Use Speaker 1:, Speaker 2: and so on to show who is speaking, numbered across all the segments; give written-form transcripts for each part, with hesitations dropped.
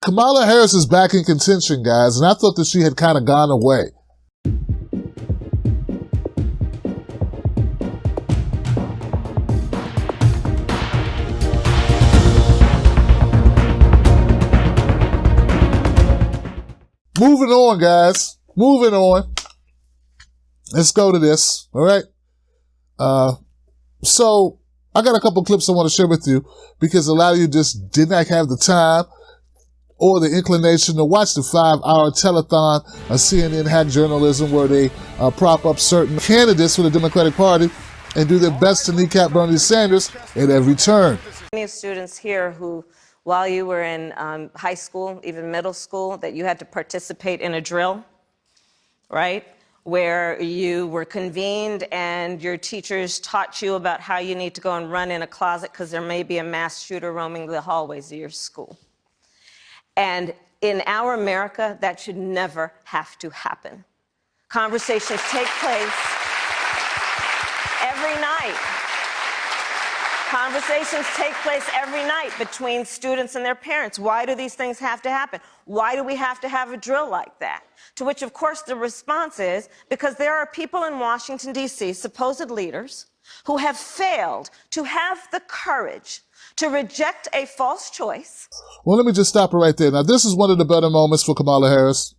Speaker 1: Kamala Harris is back in contention, guys, and I thought that she had kind of gone away. Moving on, guys. Moving on. Let's go to this, all right? So I got a couple clips I want to share with you because a lot of you just did not have the time or the inclination to watch the 5-hour telethon of CNN hack journalism where they prop up certain candidates for the Democratic Party and do their best to kneecap Bernie Sanders at every turn.
Speaker 2: Many students here who, while you were in high school, even middle school, that you had to participate in a drill, right? Where you were convened and your teachers taught you about how you need to go and run in a closet because there may be a mass shooter roaming the hallways of your school. And in our America, that should never have to happen. Conversations take place every night. Conversations take place every night between students and their parents. Why do these things have to happen? Why do we have to have a drill like that? To which, of course, the response is because there are people in Washington, D.C., supposed leaders, who have failed to have the courage to reject a false choice.
Speaker 1: Well, let me just stop it right there. Now, this is one of the better moments for Kamala Harris.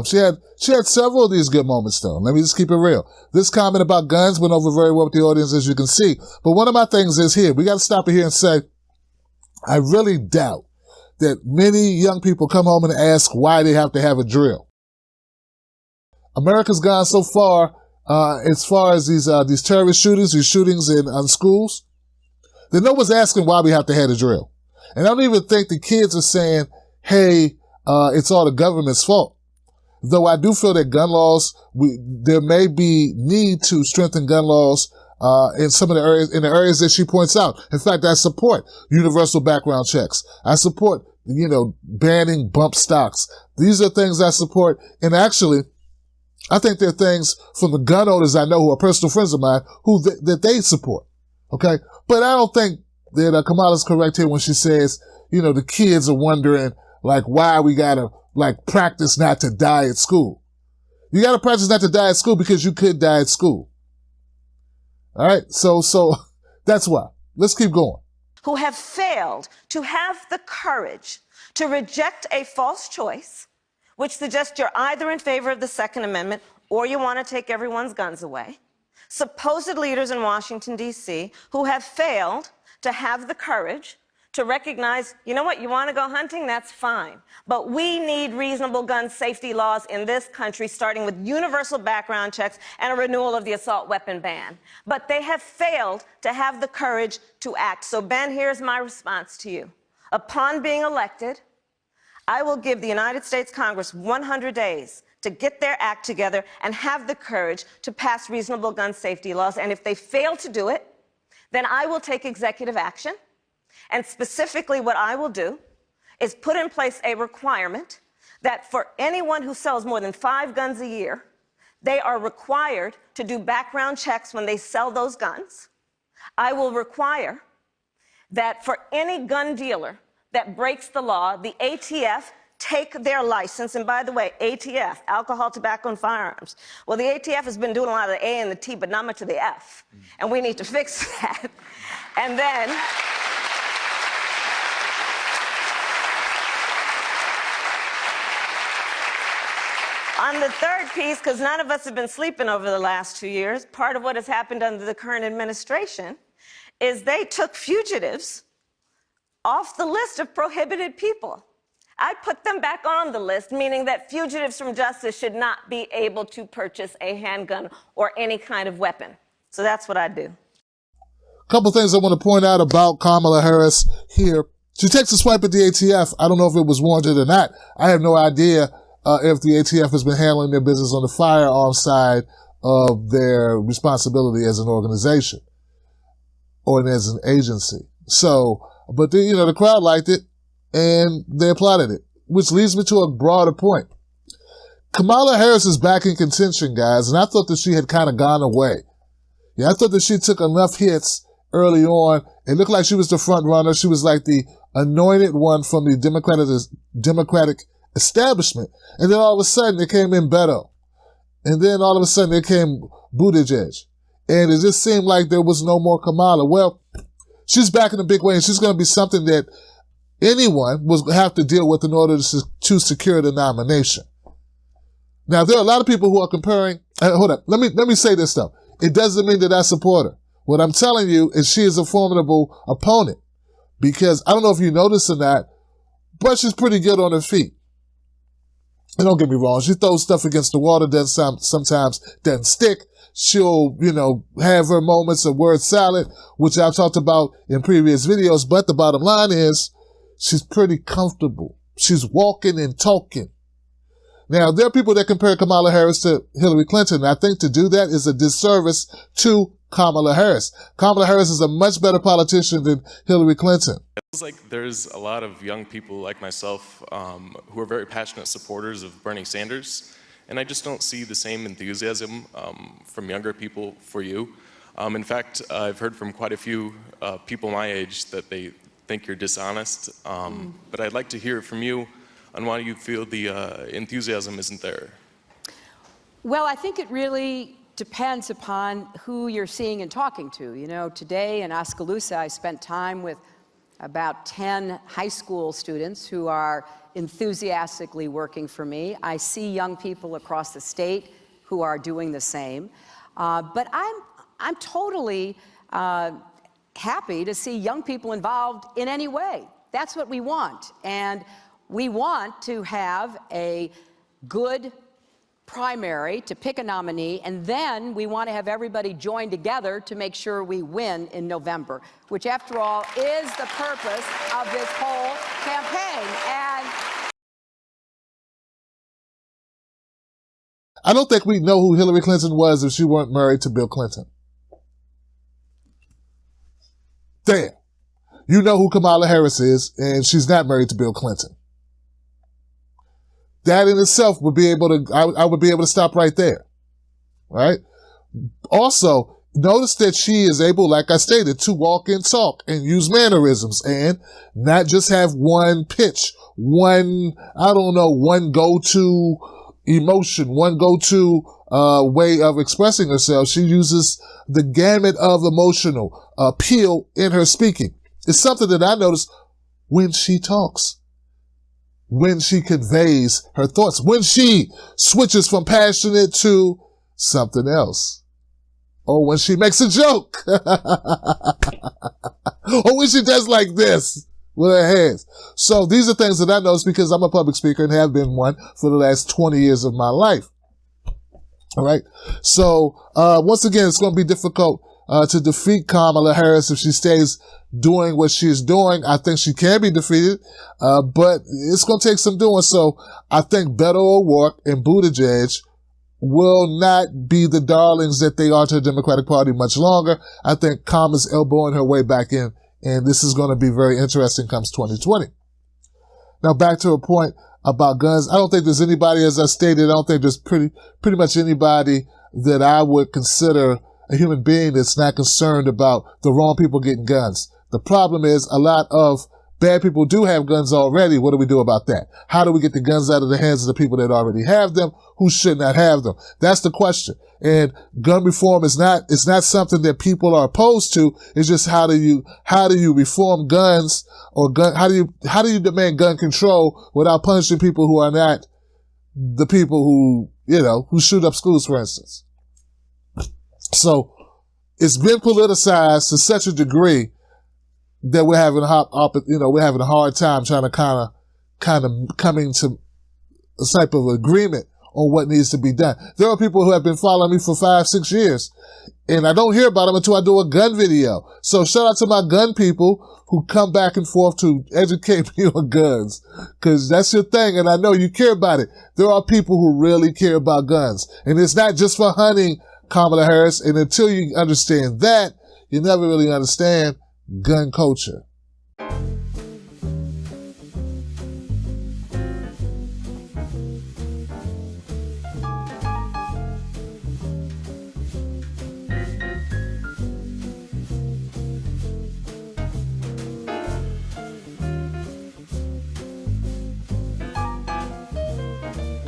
Speaker 1: She had several of these good moments, though. Let me just keep it real. This comment about guns went over very well with the audience, as you can see. But one of my things is here. We got to stop it here and say, I really doubt that many young people come home and ask why they have to have a drill. America's gone so far as these terrorist shootings, these shootings in schools, that no one's asking why we have to have a drill. And I don't even think the kids are saying, hey, it's all the government's fault. Though I do feel that gun laws, there may be need to strengthen gun laws in some of the areas that she points out. In fact, I support universal background checks. I support, banning bump stocks. These are things I support. And actually, I think there are things from the gun owners I know who are personal friends of mine that they support. Okay? But I don't think that Kamala's correct here when she says, the kids are wondering, why we gotta, practice not to die at school. You gotta practice not to die at school because you could die at school. All right? So that's why. Let's keep going.
Speaker 2: Who have failed to have the courage to reject a false choice, which suggests you're either in favor of the Second Amendment or you want to take everyone's guns away. Supposed leaders in Washington, D.C., who have failed to have the courage to recognize, you know what, you want to go hunting, that's fine. But we need reasonable gun safety laws in this country, starting with universal background checks and a renewal of the assault weapon ban. But they have failed to have the courage to act. So, Ben, here's my response to you. Upon being elected, I will give the United States Congress 100 days to get their act together and have the courage to pass reasonable gun safety laws. And if they fail to do it, then I will take executive action. And specifically what I will do is put in place a requirement that for anyone who sells more than 5 guns a year, they are required to do background checks when they sell those guns. I will require that for any gun dealer that breaks the law, the ATF take their license. And by the way, ATF, alcohol, tobacco, and firearms. Well, the ATF has been doing a lot of the A and the T, but not much of the F. And we need to fix that. And then on the third piece, because none of us have been sleeping over the last 2 years, part of what has happened under the current administration is they took fugitives off the list of prohibited people. I put them back on the list, meaning that fugitives from justice should not be able to purchase a handgun or any kind of weapon. So that's what I do.
Speaker 1: A couple things I want to point out about Kamala Harris here. She takes a swipe at the ATF. I don't know if it was warranted or not. I have no idea if the ATF has been handling their business on the firearm side of their responsibility as an organization or as an agency. So, but the crowd liked it and they applauded it, which leads me to a broader point. Kamala Harris is back in contention, guys, and I thought that she had kind of gone away. Yeah, I thought that she took enough hits early on. It looked like she was the front runner. She was like the anointed one from the Democratic establishment. And then all of a sudden it came in Beto. And then all of a sudden it came Buttigieg. And it just seemed like there was no more Kamala. Well, she's back in a big way, and she's going to be something that anyone will have to deal with in order to secure the nomination. Now, there are a lot of people who are comparing. Hold up. Let me say this though. It doesn't mean that I support her. What I'm telling you is she is a formidable opponent, because I don't know if you noticed or not, but she's pretty good on her feet. And don't get me wrong, she throws stuff against the wall that sometimes doesn't stick. She'll, have her moments of word salad, which I've talked about in previous videos. But the bottom line is she's pretty comfortable. She's walking and talking. Now, there are people that compare Kamala Harris to Hillary Clinton. I think to do that is a disservice to Kamala Harris. Kamala Harris is a much better politician than Hillary Clinton.
Speaker 3: It feels like there's a lot of young people like myself who are very passionate supporters of Bernie Sanders. And I just don't see the same enthusiasm from younger people for you. In fact, I've heard from quite a few people my age that they think you're dishonest. But I'd like to hear from you on why you feel the enthusiasm isn't there.
Speaker 4: Well, I think it really depends upon who you're seeing and talking to. Today in Oskaloosa, I spent time with about 10 high school students who are enthusiastically working for me. I see young people across the state who are doing the same. But I'm totally happy to see young people involved in any way. That's what we want. And we want to have a good primary to pick a nominee, and then we want to have everybody join together to make sure we win in November, which after all is the purpose of this whole campaign. And
Speaker 1: I don't think we know who Hillary Clinton was if she weren't married to Bill Clinton. There. You know who Kamala Harris is, and she's not married to Bill Clinton. That in itself would be able to, I would be able to stop right there. Right? Also, notice that she is able, like I stated, to walk and talk and use mannerisms and not just have one pitch, one go-to emotion, one go-to way of expressing herself. She uses the gamut of emotional appeal in her speaking. It's something that I notice when she talks, when she conveys her thoughts, when she switches from passionate to something else, or when she makes a joke, or when she does like this with her hands. So these are things that I notice because I'm a public speaker and have been one for the last 20 years of my life. All right. So once again, it's going to be difficult to defeat Kamala Harris if she stays doing what she's doing. I think she can be defeated, but it's going to take some doing. So I think Beto O'Rourke and Buttigieg will not be the darlings that they are to the Democratic Party much longer. I think Kamala's elbowing her way back in, and this is going to be very interesting comes 2020. Now back to a point about guns. I don't think there's anybody, as I stated, I don't think there's pretty much anybody that I would consider a human being that's not concerned about the wrong people getting guns. The problem is a lot of bad people do have guns already. What do we do about that? How do we get the guns out of the hands of the people that already have them, who should not have them? That's the question. And gun reform is not something that people are opposed to. It's just how do you reform guns, or how do you demand gun control without punishing people who are not the people who shoot up schools, for instance. So it's been politicized to such a degree that we're having a hard time trying to kind of coming to a type of agreement on what needs to be done. There are people who have been following me for 5-6 years, and I don't hear about them until I do a gun video. So shout out to my gun people who come back and forth to educate me on guns, because that's your thing, and I know you care about it. There are people who really care about guns, and it's not just for hunting, Kamala Harris, and until you understand that, you never really understand gun culture.